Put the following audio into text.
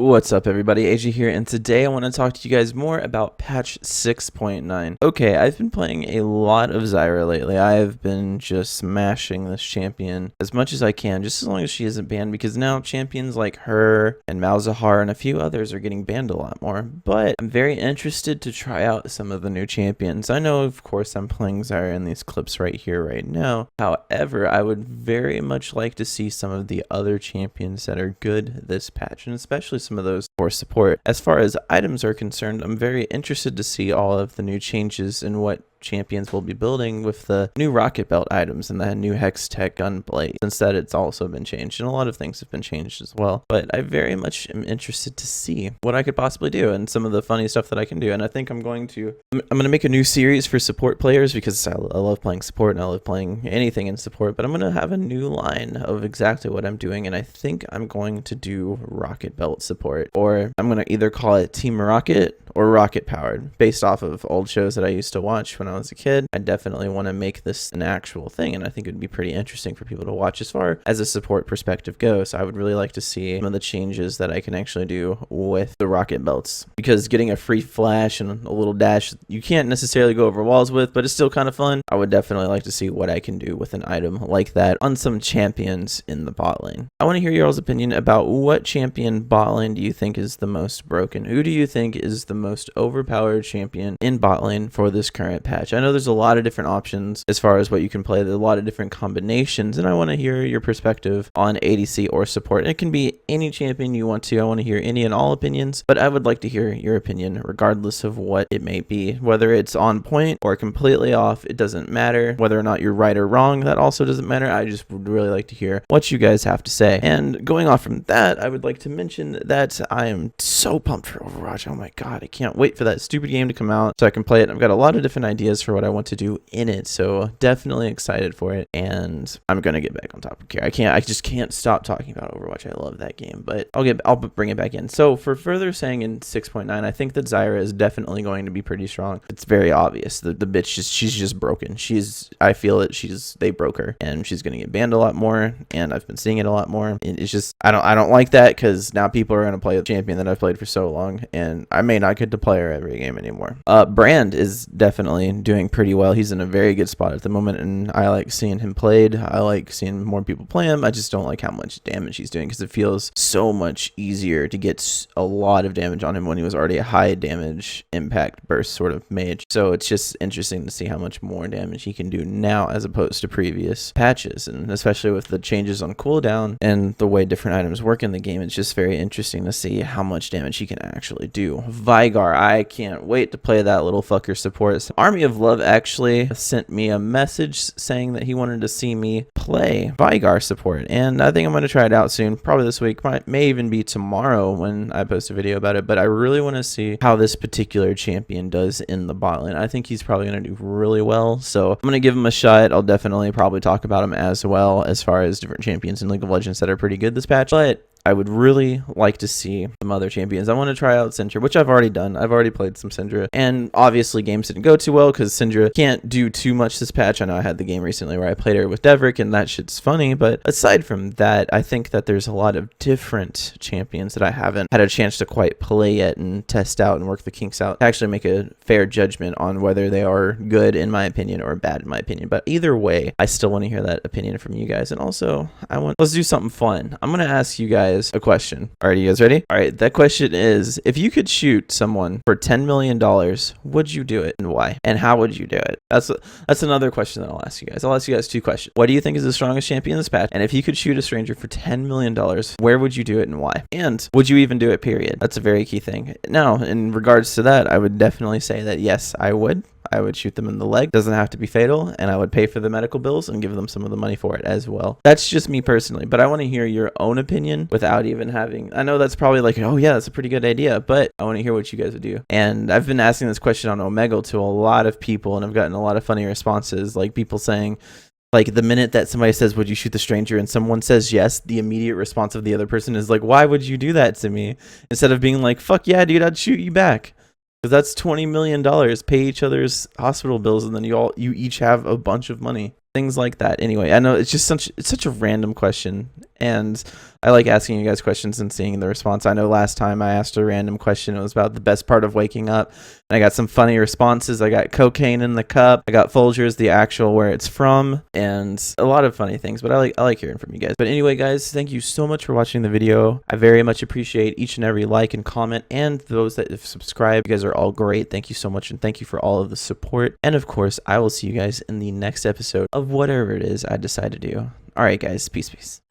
What's up everybody, AG here, and today I want to talk to you guys more about patch 6.9. Okay, I've been playing a lot of Zyra lately. I have been just smashing this champion as much as I can, just as long as she isn't banned, because now champions like her and Malzahar and a few others are getting banned a lot more. But I'm very interested to try out some of the new champions. I know, of course, I'm playing Zyra in these clips right here, right now. However, I would very much like to see some of the other champions that are good this patch, and especially some of those for support. As far as items are concerned, I'm very interested to see all of the new changes and what champions will be building with the new rocket belt items and the new hex tech gun blade, since that it's also been changed and a lot of things have been changed as well. But I very much am interested to see what I could possibly do and some of the funny stuff that I can do. And I think I'm going to make a new series for support players, because I love playing support and I love playing anything in support. But I'm going to have a new line of exactly what I'm doing, and I think I'm going to do rocket belt support, or I'm going to either call it Team Rocket or Rocket Powered, based off of old shows that I used to watch when I was a kid. I definitely want to make this an actual thing, and I think it would be pretty interesting for people to watch as far as a support perspective goes. I would really like to see some of the changes that I can actually do with the rocket belts, because getting a free flash and a little dash you can't necessarily go over walls with, but it's still kind of fun. I would definitely like to see what I can do with an item like that on some champions in the bot lane. I want to hear y'all's opinion about what champion bot lane do you think is the most broken? Who do you think is the most overpowered champion in bot lane for this current patch? I know there's a lot of different options as far as what you can play. There's a lot of different combinations, and I want to hear your perspective on ADC or support. It can be any champion you want to. I want to hear any and all opinions, but I would like to hear your opinion regardless of what it may be. Whether it's on point or completely off, it doesn't matter. Whether or not you're right or wrong, that also doesn't matter. I just would really like to hear what you guys have to say. And going off from that, I would like to mention that I am so pumped for Overwatch. Oh my god, I can't wait for that stupid game to come out so I can play it. I've got a lot of different ideas for what I want to do in it, so definitely excited for it, and I'm gonna get back on topic here. I just can't stop talking about Overwatch. I love that game, but I'll bring it back in. So for further saying in 6.9, I think that Zyra is definitely going to be pretty strong. It's very obvious. The bitch she's just broken. I feel it. They broke her, and she's gonna get banned a lot more, and I've been seeing it a lot more. It's just I don't like that, because now people are gonna play the champion that I've played for so long, and I may not get to play her every game anymore. Brand is definitely doing pretty well. He's in a very good spot at the moment, and I like seeing him played. I like seeing more people play him. I just don't like how much damage he's doing, because it feels so much easier to get a lot of damage on him when he was already a high damage impact burst sort of mage. So it's just interesting to see how much more damage he can do now as opposed to previous patches, and especially with the changes on cooldown and the way different items work in the game, it's just very interesting to see how much damage he can actually do. Vigar, I can't wait to play that little fucker support. Army of Love actually sent me a message saying that he wanted to see me play Vigar support, and I think I'm going to try it out soon, probably this week, may even be tomorrow when I post a video about it. But I really want to see how this particular champion does in the bot lane. I think he's probably going to do really well, so I'm going to give him a shot. I'll definitely probably talk about him as well as far as different champions in League of Legends that are pretty good this patch, but I would really like to see some other champions. I want to try out Syndra, which I've already done. I've already played some Syndra, and obviously games didn't go too well because Syndra can't do too much this patch. I know I had the game recently where I played her with Devrick, and that shit's funny, but aside from that, I think that there's a lot of different champions that I haven't had a chance to quite play yet and test out and work the kinks out to actually make a fair judgment on whether they are good in my opinion or bad in my opinion. But either way, I still want to hear that opinion from you guys. And also, let's do something fun. I'm going to ask you guys a question. All right, you guys ready? All right, that question is, if you could shoot someone for $10 million, would you do it, and why? And how would you do it? That's another question that I'll ask you guys. I'll ask you guys two questions. What do you think is the strongest champion in this patch? And if you could shoot a stranger for $10 million, where would you do it and why? And would you even do it, period? That's a very key thing. Now, in regards to that, I would definitely say that yes, I would shoot them in the leg. Doesn't have to be fatal, and I would pay for the medical bills and give them some of the money for it as well. That's just me personally, but I want to hear your own opinion without even having, I know that's probably like, oh yeah, that's a pretty good idea, but I want to hear what you guys would do. And I've been asking this question on Omegle to a lot of people, and I've gotten a lot of funny responses, like people saying, like, the minute that somebody says, would you shoot the stranger, and someone says yes, the immediate response of the other person is like, why would you do that to me? Instead of being like, fuck yeah, dude, I'd shoot you back. Because that's $20 million, pay each other's hospital bills, and then you each have a bunch of money. Things like that. Anyway, I know it's such a random question, And I like asking you guys questions and seeing the response. I know last time I asked a random question. It was about the best part of waking up. And I got some funny responses. I got cocaine in the cup. I got Folgers, the actual where it's from, and a lot of funny things. But I like hearing from you guys. But anyway, guys, thank you so much for watching the video. I very much appreciate each and every like and comment, and those that have subscribed. You guys are all great. Thank you so much, and thank you for all of the support. And of course, I will see you guys in the next episode of whatever it is I decide to do. All right, guys. Peace.